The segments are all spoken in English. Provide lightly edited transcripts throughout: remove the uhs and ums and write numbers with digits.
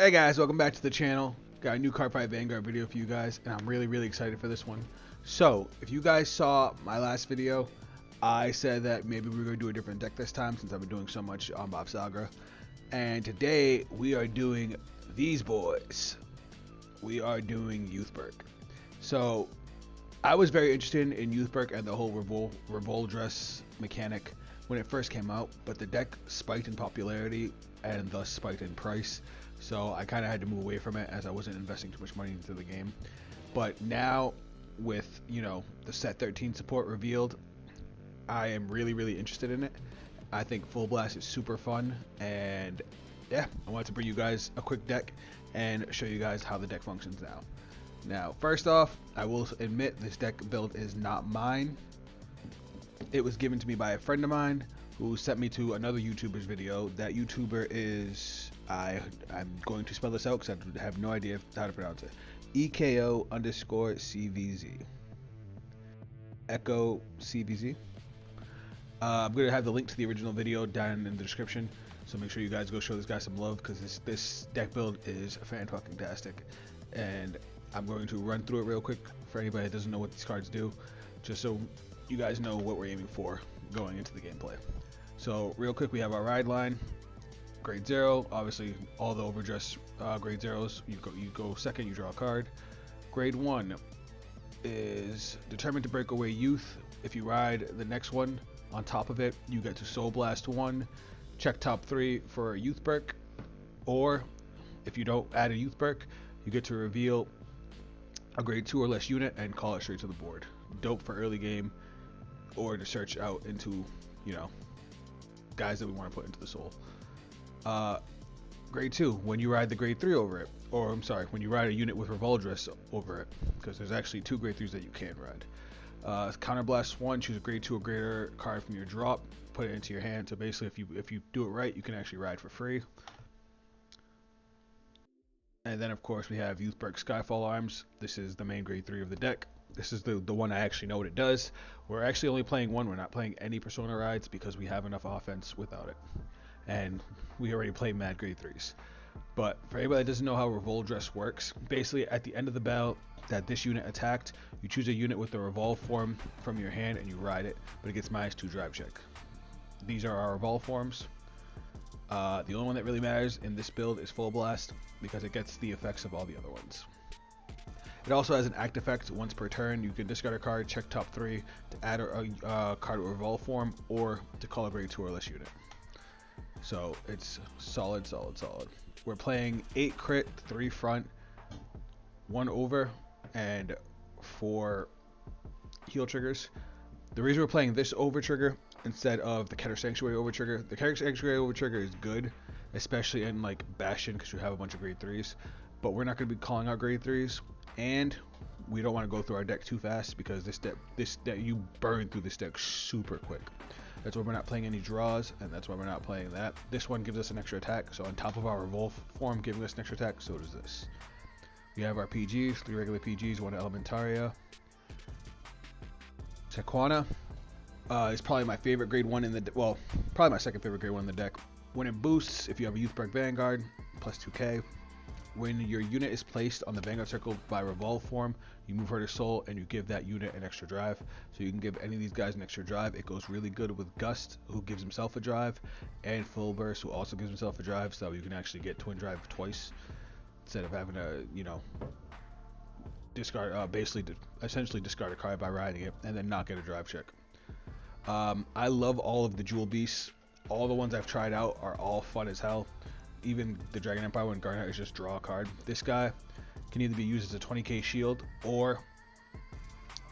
Hey guys, welcome back to the channel. Got a new Cardfight Vanguard video for you guys, and I'm really excited for this one. So, if you guys saw my last video, I said that maybe we were going to do a different deck this time since I've been doing so much on Bob Sagra. And today, we are doing these boys. We are doing Youthberk. So, I was very interested in Youthberk and the whole Revol dress mechanic when it first came out, but the deck spiked in popularity and thus spiked in price. So I kind of had to move away from it as I wasn't investing too much money into the game. But now with, the set 13 support revealed, I am really interested in it. I think Full Blast is super fun, and yeah, I wanted to bring you guys a quick deck and show you guys how the deck functions now. Now, first off, I will admit this deck build is not mine. It was given to me by a friend of mine who sent me to another YouTuber's video. That YouTuber is, I'm going to spell this out because I have no idea how to pronounce it. EKO_CVZ. Echo CVZ. I'm going to have the link to the original video down in the description, so make sure you guys go show this guy some love because this deck build is fan-fucking-tastic. And I'm going to run through it real quick for anybody that doesn't know what these cards do, just so you guys know what we're aiming for going into the gameplay. So real quick, we have our ride line. Grade 0, obviously all the overdress grade 0s. You go second, you draw a card. Grade 1 is determined to break away youth. If you ride the next one on top of it, you get to Soul Blast 1, check top 3 for a Youthberk, or if you don't add a Youthberk, you get to reveal a grade 2 or less unit and call it straight to the board. Dope for early game or to search out into, guys that we want to put into the soul. Grade 2, when you ride the grade 3 over it, or I'm sorry, when you ride a unit with Revoldress over it, because there's actually 2 grade 3s that you can ride. Counterblast 1, choose a grade 2 or greater card from your drop, put it into your hand. So basically, if you do it right, you can actually ride for free. And then of course we have Youthberk Skyfall Arms. This is the main grade 3 of the deck. This is the one I actually know what it does. We're actually only playing one. We're not playing any Persona rides because we have enough offense without it. And we already play mad grade 3s. But for anybody that doesn't know how Revolve Dress works, basically at the end of the battle that this unit attacked, you choose a unit with the Revolve form from your hand and you ride it, but it gets -2 drive check. These are our Revolve forms. The only one that really matters in this build is Full Blast because it gets the effects of all the other ones. It also has an act effect. Once per turn, you can discard a card, check top 3 to add a card with Revolve form or to call a grade 2 or less unit. So it's solid. We're playing 8 crit, 3 front, 1 over, and 4 heal triggers. The reason we're playing this over trigger instead of the Keter Sanctuary over trigger, the Keter Sanctuary over trigger is good, especially in like Bastion because you have a bunch of grade 3s, but we're not going to be calling out grade 3s, and we don't want to go through our deck too fast because this deck you burn through this deck super quick. That's why we're not playing any draws, and that's why we're not playing that. This one gives us an extra attack, so on top of our Revolve form giving us an extra attack, so does this. We have our PGs, 3 regular PGs, 1 Elementaria. Sequana is probably my favorite grade 1 in the well, probably my second favorite grade 1 in the deck. When it boosts, if you have a Youthberk Vanguard, plus 2k. When your unit is placed on the Vanguard circle by Revolve form, you move her to Soul and you give that unit an extra drive. So you can give any of these guys an extra drive. It goes really good with Gust, who gives himself a drive, and Full Burst, who also gives himself a drive, so you can actually get twin drive twice instead of having to, discard, essentially discard a card by riding it and then not get a drive check. I love all of the Jewel Beasts. All the ones I've tried out are all fun as hell. Even the Dragon Empire when Garnet is just draw a card. This guy can either be used as a 20k shield, or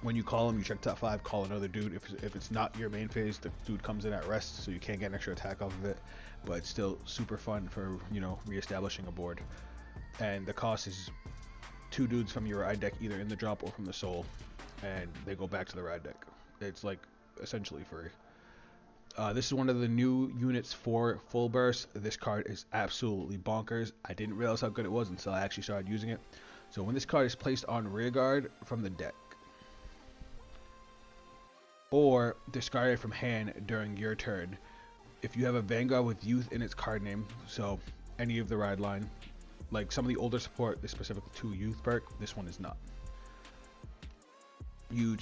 when you call him, you check top 5, call another dude. If it's not your main phase, the dude comes in at rest, so you can't get an extra attack off of it. But it's still super fun for, reestablishing a board. And the cost is 2 dudes from your ride deck, either in the drop or from the soul, and they go back to the ride deck. It's like essentially free. This is one of the new units for Full Burst. This card is absolutely bonkers. I didn't realize how good it was until I actually started using it. So when this card is placed on rear guard from the deck, or discarded from hand during your turn, if you have a Vanguard with Youth in its card name, so any of the ride line, like some of the older support is specifically to Youthberk. This one is not. You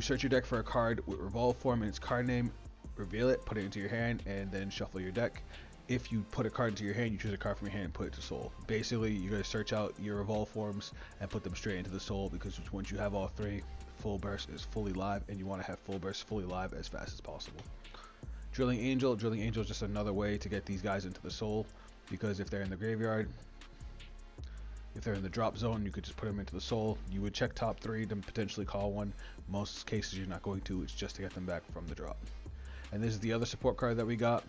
search your deck for a card with revolve form and its card name, reveal it, put it into your hand, and then shuffle your deck. If you put a card into your hand, you choose a card from your hand and put it to soul. Basically, you're going to search out your revolve forms and put them straight into the soul, because once you have all three, full burst is fully live, and you want to have full burst fully live as fast as possible. Drilling Angel is just another way to get these guys into the soul, because if they're in the graveyard, if they're in the drop zone, you could just put them into the soul. You would check top 3 to potentially call one. Most cases you're not going to. It's just to get them back from the drop. And this is the other support card that we got.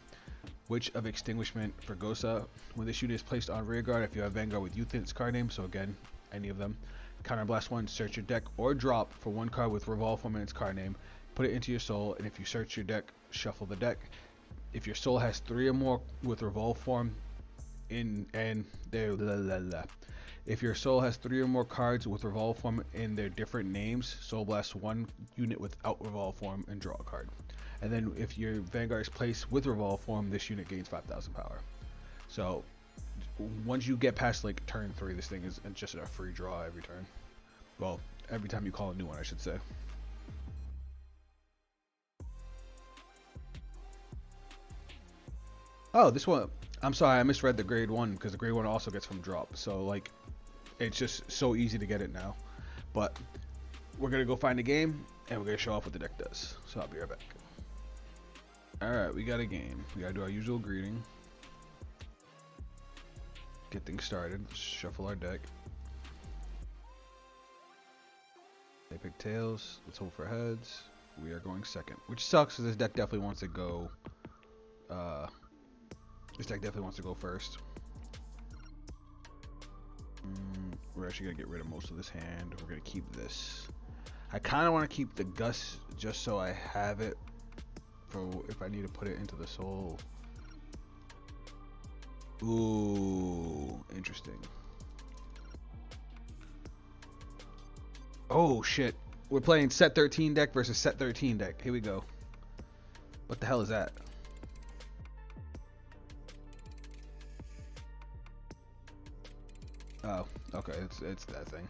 Witch of Extinguishment for Gosa. When this unit is placed on rear guard, if you have Vanguard with Youth in its card name, so again, any of them, counterblast 1, search your deck or drop for 1 card with revolve form in its card name, put it into your soul, and if you search your deck, shuffle the deck. If your soul has 3 or more with revolve form if your soul has 3 or more cards with revolve form in their different names, soul blast 1 unit without revolve form and draw a card. And then if your Vanguard is placed with revolve form, this unit gains 5,000 power. So once you get past like turn 3, this thing is just a free draw every turn. Well, every time you call a new one, I should say. Oh, this one, I'm sorry, I misread the grade 1, because the grade 1 also gets from drop. So like, it's just so easy to get it now. But we're gonna go find a game, and we're gonna show off what the deck does. So I'll be right back. Alright, we got a game. We gotta do our usual greeting. Get things started. Let's shuffle our deck. They pick tails. Let's hope for heads. We are going second, which sucks because this deck definitely wants to go. This deck definitely wants to go first. We're actually gonna get rid of most of this hand. We're gonna keep this. I kind of want to keep the Gus just so I have it for if I need to put it into the soul. Ooh, interesting. Oh shit. We're playing set 13 deck versus set 13 deck. Here we go. What the hell is that? Oh, okay, it's that thing.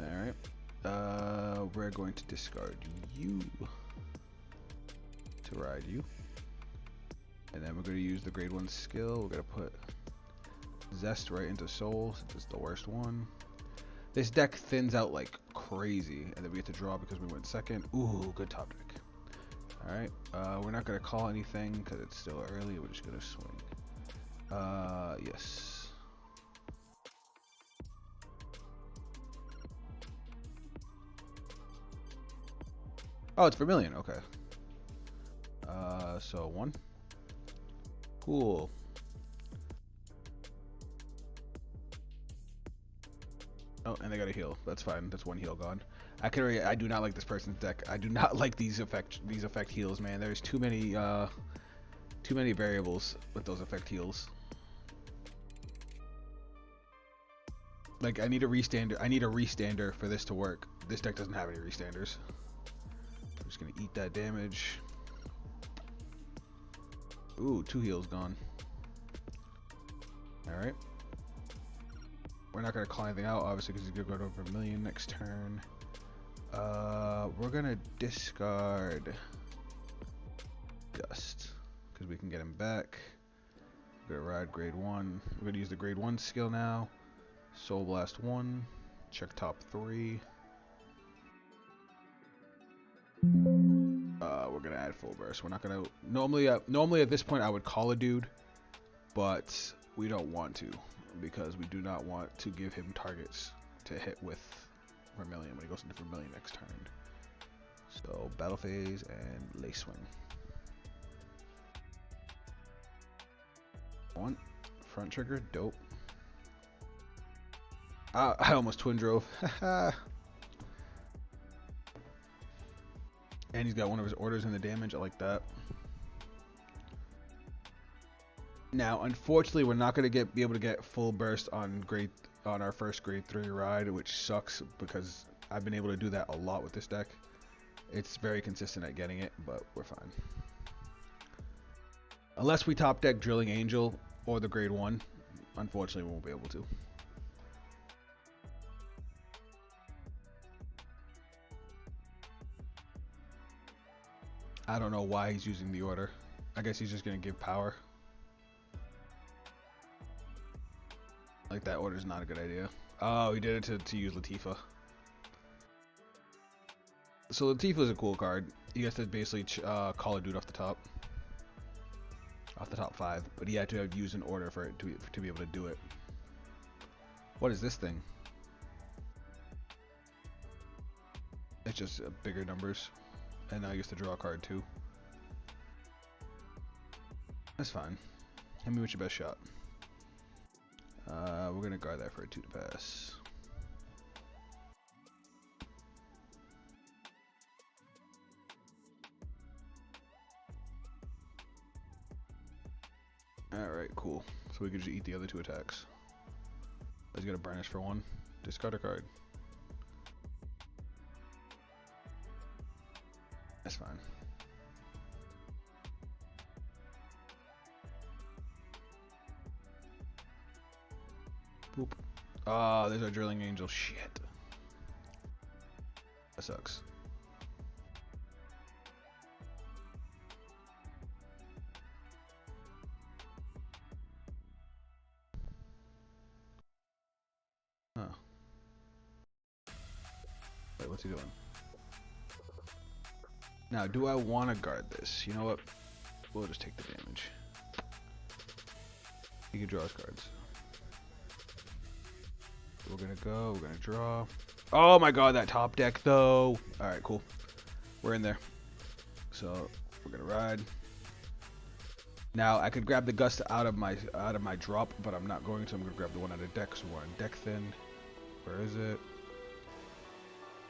Alright. We're going to discard you to ride you. And then we're going to use the grade 1 skill. We're going to put Zest right into Soul, since it's the worst one. This deck thins out like crazy, and then we get to draw because we went second. Ooh, good top deck. Alright, we're not going to call anything because it's still early. We're just going to swing. Yes. Oh, it's Vermilion, okay. So 1. Cool. Oh, and they got a heal. That's fine. That's 1 heal gone. I do not like this person's deck. I do not like these effect heals, man. There's too many variables with those effect heals. Like I need a restander for this to work. This deck doesn't have any restanders. I'm just gonna eat that damage. Ooh, 2 heals gone. Alright. We're not gonna call anything out, obviously, because he's gonna go to Vermilion next turn. We're gonna discard Gust, because we can get him back. We're gonna ride grade 1. We're gonna use the grade 1 skill now. Soul Blast 1. Check top 3. We're gonna add full burst. We're not gonna normally at this point I would call a dude, but we don't want to because we do not want to give him targets to hit with Vermilion when he goes into Vermilion next turn. So battle phase and lace swing. 1 front trigger, dope. I almost twin drove. And he's got one of his orders in the damage. I like that. Now, unfortunately, we're not going to be able to get full burst on our first grade 3 ride, which sucks because I've been able to do that a lot with this deck. It's very consistent at getting it, but we're fine. Unless we top deck Drilling Angel or the grade 1. unfortunately we won't be able to. I don't know why he's using the order. I guess he's just gonna give power. Like, that order is not a good idea. Oh, he did it to use Latifah. So Latifah is a cool card. You have to basically call a dude off the top. Off the top 5. But he had to have used an order for it to be able to do it. What is this thing? It's just bigger numbers. And now he gets to draw a card too. That's fine. Hit me with your best shot. We're gonna guard that for a 2 to pass. Alright, cool. So we can just eat the other 2 attacks. He's gonna burnish for 1. Discard a card. That's fine. Boop. Ah, there's our Drilling Angel. Shit. That sucks. Huh. Wait, what's he doing? Now, do I want to guard this? You know what? We'll just take the damage. He can draw his cards. We're gonna draw. Oh my god, that top deck though. Alright, cool. We're in there. So we're gonna ride. Now I could grab the gust out of my drop, but I'm not going to. I'm gonna grab the one out of deck, so we're on deck thin. Where is it?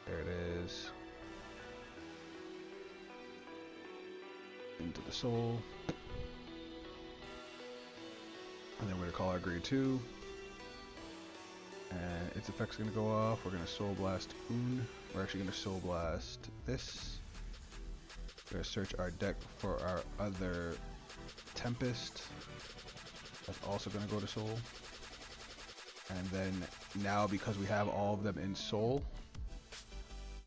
There it is. Into the soul. And then we're gonna call our grade 2. And its effect's gonna go off. We're gonna Soul Blast Boon. We're actually gonna Soul Blast this. We're gonna search our deck for our other Tempest. That's also gonna go to Soul. And then now, because we have all of them in Soul,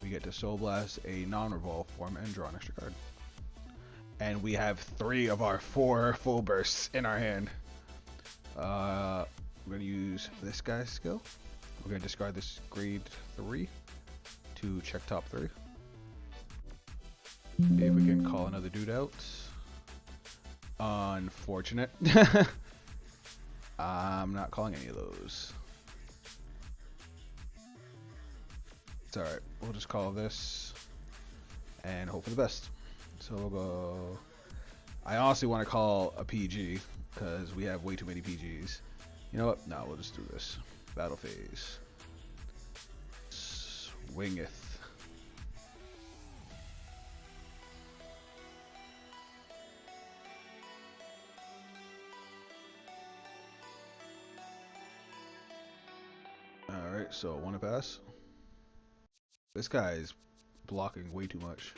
we get to Soul Blast a non-revolve form and draw an extra card. And we have 3 of our 4 full bursts in our hand. We're going to use this guy's skill. We're going to discard this grade 3 to check top 3. If we can call another dude out. Unfortunate. I'm not calling any of those. It's alright. We'll just call this and hope for the best. So we'll go... I honestly want to call a PG because we have way too many PGs. You know what? No, we'll just do this. Battle phase. Swingeth. Alright, so 1 to pass. This guy is blocking way too much.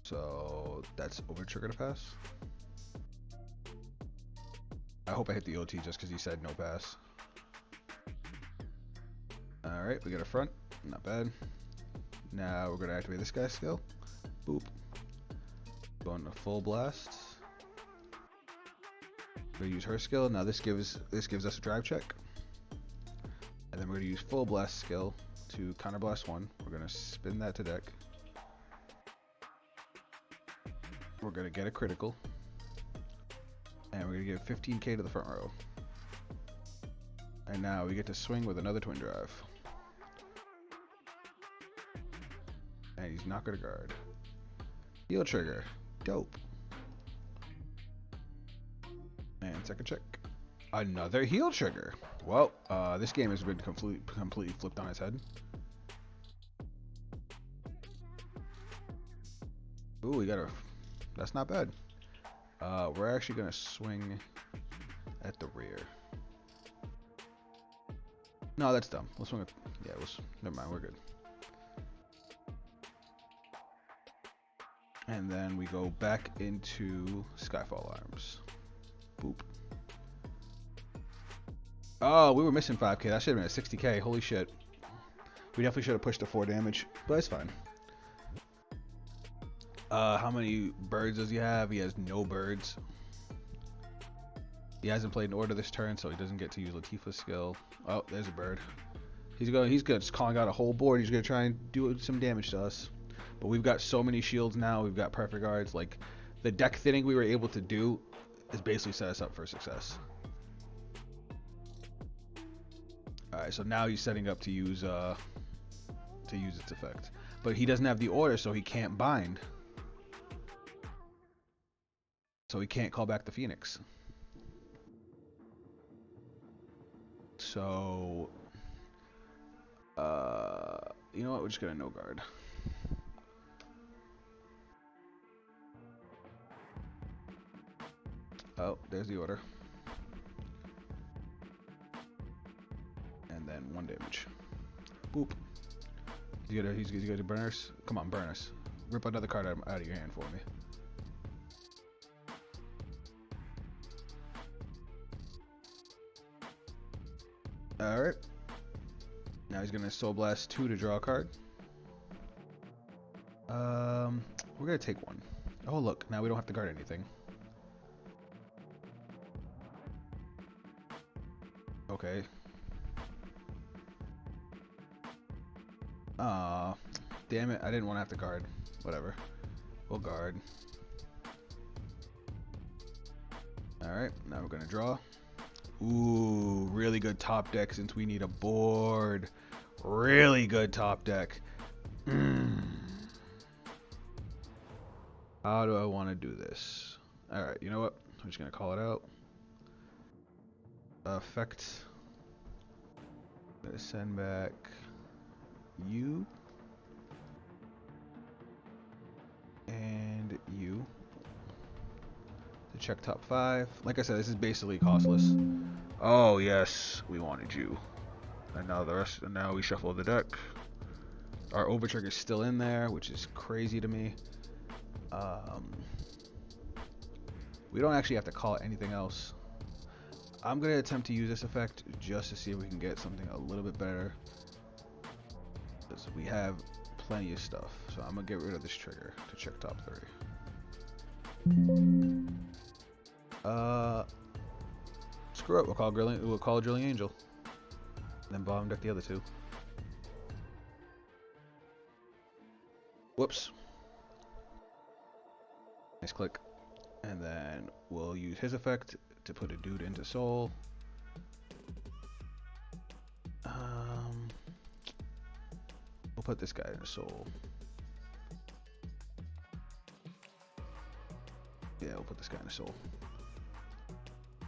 So that's over trigger to pass. I hope I hit the OT just because he said no pass. Alright, we got a front. Not bad. Now we're going to activate this guy's skill. Boop. Going to full blast. We're going to use her skill. Now this gives us a drive check. And then we're going to use full blast skill to counter blast 1. We're going to spin that to deck. We're going to get a critical. And we're going to give 15k to the front row. And now we get to swing with another twin drive. And he's not going to guard. Heal trigger. Dope. And second check. Another heal trigger. Well, this game has been completely flipped on its head. Ooh, we got a... That's not bad. We're actually going to swing at the rear. No, that's dumb. We'll swing at... Yeah, never mind. We're good. And then we go back into Skyfall Arms. Boop. Oh, we were missing 5k. That should have been a 60k. Holy shit. We definitely should have pushed to 4 damage, but it's fine. How many birds does he have? He has no birds. He hasn't played in order this turn, so he doesn't get to use Latifah's skill. Oh, there's a bird. He's good. Just calling out a whole board. He's gonna try and do some damage to us. But we've got so many shields now. We've got perfect guards. Like, the deck thinning we were able to do is basically set us up for success. All right, so now he's setting up to use its effect, but he doesn't have the order, so he can't bind. So he can't call back the Phoenix. So, you know what? We're just gonna no guard. Oh, there's the order. And then 1 damage. Boop. He's gonna burn us. Come on, burn us. Rip another card out of your hand for me. Alright. Now he's gonna Soul Blast 2 to draw a card. We're gonna take 1. Oh look, now we don't have to guard anything. Okay. Damn it, I didn't want to have to guard. Whatever. We'll guard. Alright, now we're gonna draw. Ooh, really good top deck since we need a board. Really good top deck. How do I want to do this? Alright, you know what? I'm just gonna call it out. Effect. I'm gonna send back you and you to check top 5. Like I said, this is basically costless. Oh yes, we wanted you. And now the rest. And now we shuffle the deck. Our overtrigger is still in there, which is crazy to me. We don't actually have to call it anything else. I'm gonna attempt to use this effect just to see if we can get something a little bit better. Because we have plenty of stuff. So I'm gonna get rid of this trigger to check top 3. Screw it. We'll call Drilling Angel. Then bottom deck the other 2. Whoops. Nice click. And then we'll use his effect to put a dude into soul. We'll put this guy into soul. Yeah, we'll put this guy into soul.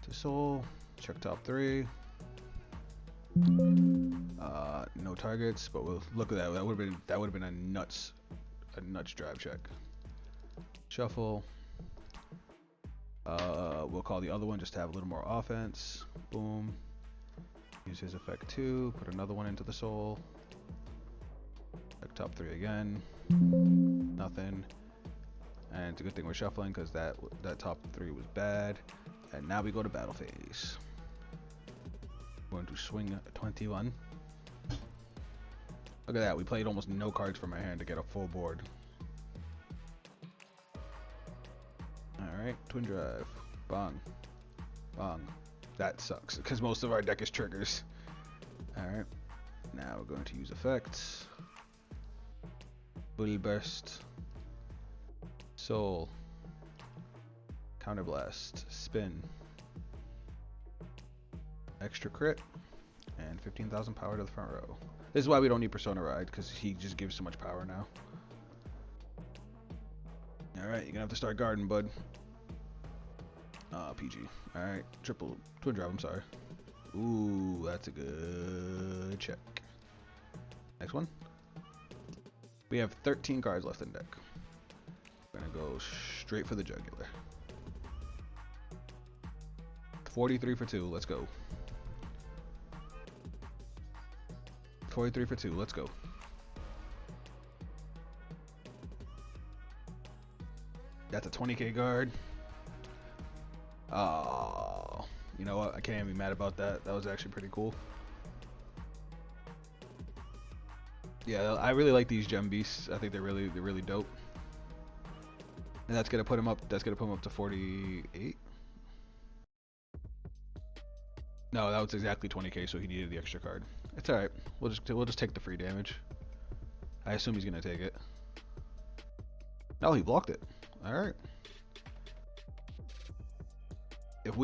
To soul, check top 3. No targets, but we'll look at that. That would have been a nuts drive check. Shuffle. We'll call the other one just to have a little more offense. Boom. Use his effect 2. Put another one into the soul. Check top 3 again. Nothing. And it's a good thing we're shuffling because that top 3 was bad. And now we go to battle phase. We're going to swing 21. Look at that. We played almost no cards from our hand to get a full board. Alright, Twin Drive. Bong. Bong. That sucks because most of our deck is triggers. Alright. Now we're going to use effects. Bull Burst. Soul. Counterblast. Spin. Extra crit. And 15,000 power to the front row. This is why we don't need Persona Ride, because he just gives so much power now. Alright, you're gonna have to start guarding, bud. PG. Alright, Twin Drive, I'm sorry. Ooh, that's a good check. Next one. We have 13 cards left in deck. We're gonna go straight for the jugular. 43 for 2, let's go. 43 for 2, let's go. That's a 20k guard. Oh, You know what? I can't even be mad about that. That was actually pretty cool. Yeah, I really like these gem beasts. I think they're really dope. And that's gonna put him up. That's gonna put him up to 48. No, that was exactly 20k. So he needed the extra card. It's all right. We'll just take the free damage. I assume he's gonna take it. No, he blocked it. All right. If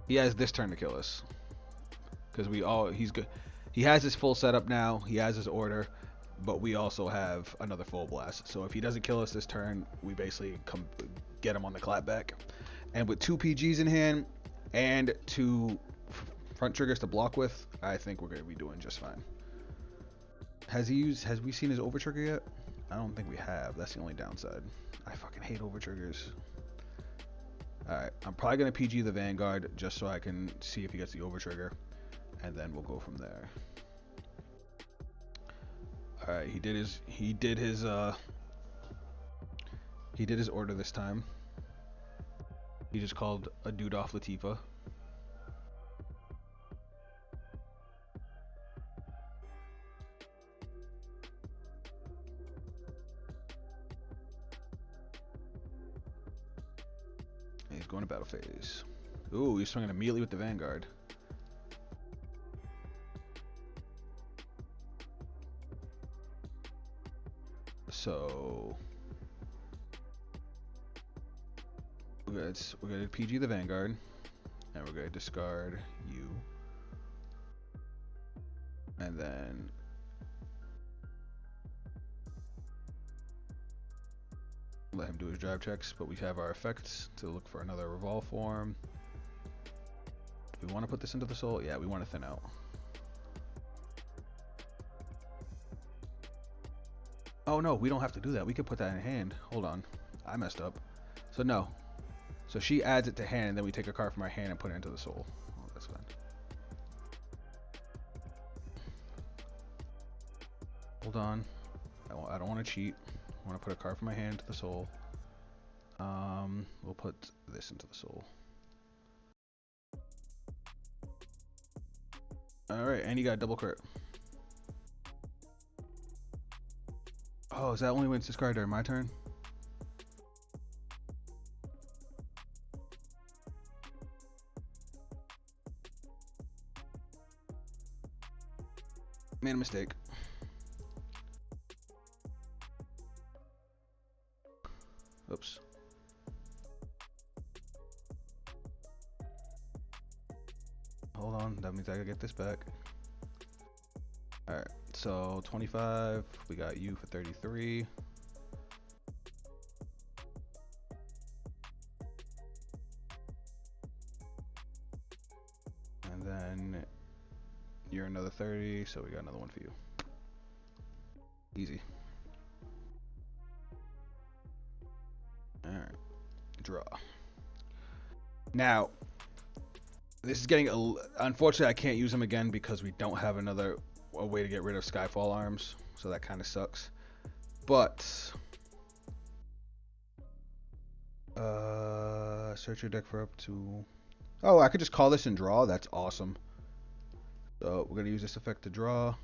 he has this turn to kill us, because he's good. He has his full setup now. He has his order, but we also have another full blast. So if he doesn't kill us this turn, we basically get him on the clapback. And with 2 PGs in hand and 2 front triggers to block with, I think we're gonna be doing just fine. Has we seen his over trigger yet? I don't think we have. That's the only downside. I fucking hate over triggers. Alright, I'm probably gonna PG the Vanguard just so I can see if he gets the over trigger, and then we'll go from there. Alright, he did his order this time. He just called a dude off Latifa. He's going to battle phase. Ooh, he's swinging immediately with the Vanguard. So we're gonna PG the Vanguard, and we're gonna discard you, and then let him do his drive checks. But we have our effects to look for another revolve form. Do we want to put this into the soul? Yeah, we want to thin out. Oh no, we don't have to do that. We could put that in hand. Hold on, I messed up. So no. So she adds it to hand, and then we take a card from our hand and put it into the soul. Oh, that's fine. Hold on. I don't want to cheat. I want to put a card from my hand into the soul. We'll put this into the soul. All right, and you got double crit. Oh, is that only when it's discarded during my turn? Made a mistake. Oops. Hold on, that means I gotta get this back. Alright, so 25, we got you for 33. And then you're another 30, so we got another one for you. Easy. Alright, draw. Now, this is getting unfortunately I can't use them again because we don't have a way to get rid of Skyfall arms, so that kind of sucks. But search your deck for up to, oh, I could just call this and draw. That's awesome. So we're gonna use this effect to draw.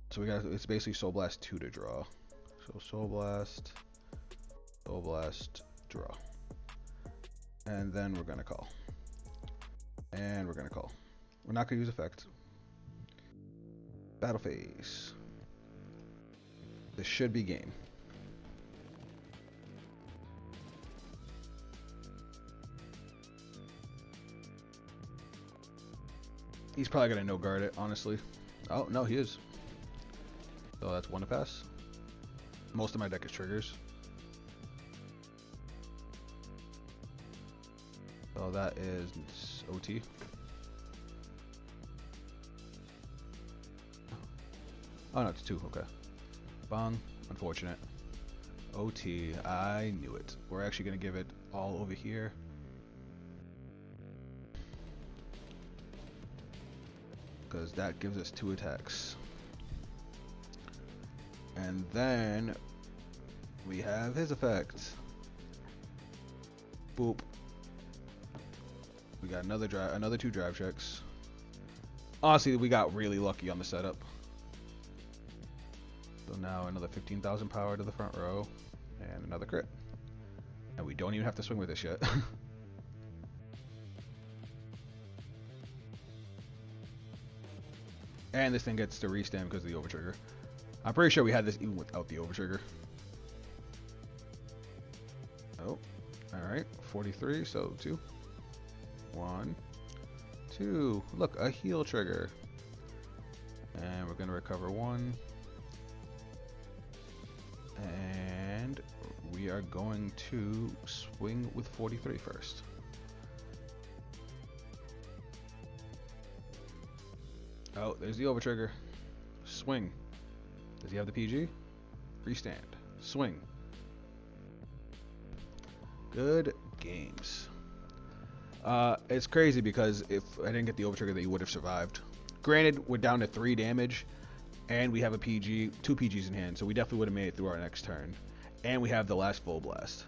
So it's basically Soul Blast 2 to draw. So Soul Blast, draw. And then we're gonna call. And we're gonna call. We're not gonna use effect. Battle phase. This should be game. He's probably gonna no guard it, honestly. Oh no, he is. So that's one to pass. Most of my deck is triggers. So that is OT. Oh no, it's 2, okay. Bong, unfortunate. OT, I knew it. We're actually gonna give it all over here. Because that gives us 2 attacks. And then we have his effect. Boop. We got another 2 drive checks. Honestly, we got really lucky on the setup. So now another 15,000 power to the front row, and another crit. And we don't even have to swing with this yet. And this thing gets to restand because of the overtrigger. I'm pretty sure we had this even without the overtrigger. Oh, alright. 43, so 2. 1, 2. Look, a heal trigger. And we're going to recover 1. And we are going to swing with 43 first. Oh, there's the overtrigger. Swing. Does he have the PG? Restand. Swing. Good games. It's crazy because if I didn't get the overtrigger, that he would have survived. Granted, we're down to 3 damage, and we have a PG, 2 PGs in hand, so we definitely would have made it through our next turn. And we have the last full blast.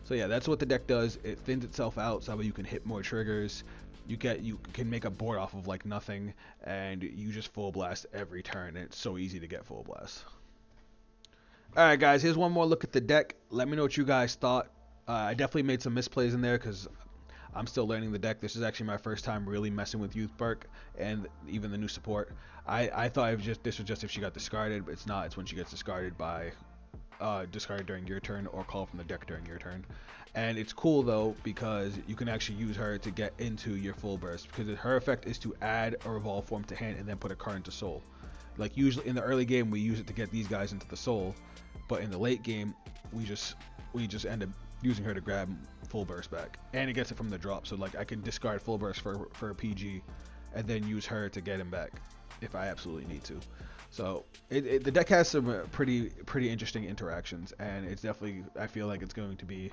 So yeah, that's what the deck does. It thins itself out so that you can hit more triggers. You can make a board off of like nothing, and you just full blast every turn. And it's so easy to get full blast. Alright guys, here's one more look at the deck. Let me know what you guys thought. I definitely made some misplays in there because I'm still learning the deck. This is actually my first time really messing with Youthberk and even the new Suppot. I thought this was just if she got discarded, but it's not. It's when she gets discarded by discarded during your turn or called from the deck during your turn. And it's cool though because you can actually use her to get into your full burst, because her effect is to add a revolve form to hand and then put a card into soul. Like usually in the early game we use it to get these guys into the soul, but in the late game we just end up using her to grab full burst back, and it gets it from the drop. So like I can discard full burst for a PG and then use her to get him back if I absolutely need to. So the deck has some pretty interesting interactions, and it's definitely, I feel like it's going to be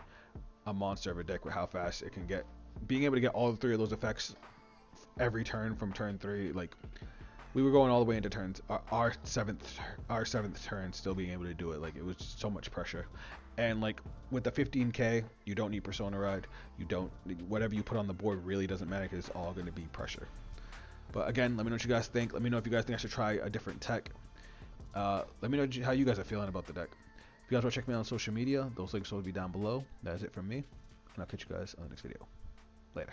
a monster of a deck with how fast it can get. Being able to get all 3 of those effects every turn from turn 3, like we were going all the way into turns, our seventh turn, still being able to do it. Like it was so much pressure. And like with the 15k, you don't need Persona Ride. You don't, whatever you put on the board really doesn't matter because it's all going to be pressure. But again, let me know what you guys think. Let me know if you guys think I should try a different tech. Let me know how you guys are feeling about the deck. If you guys want to check me out on social media, those links will be down below. That's it from me, and I'll catch you guys on the next video. Later.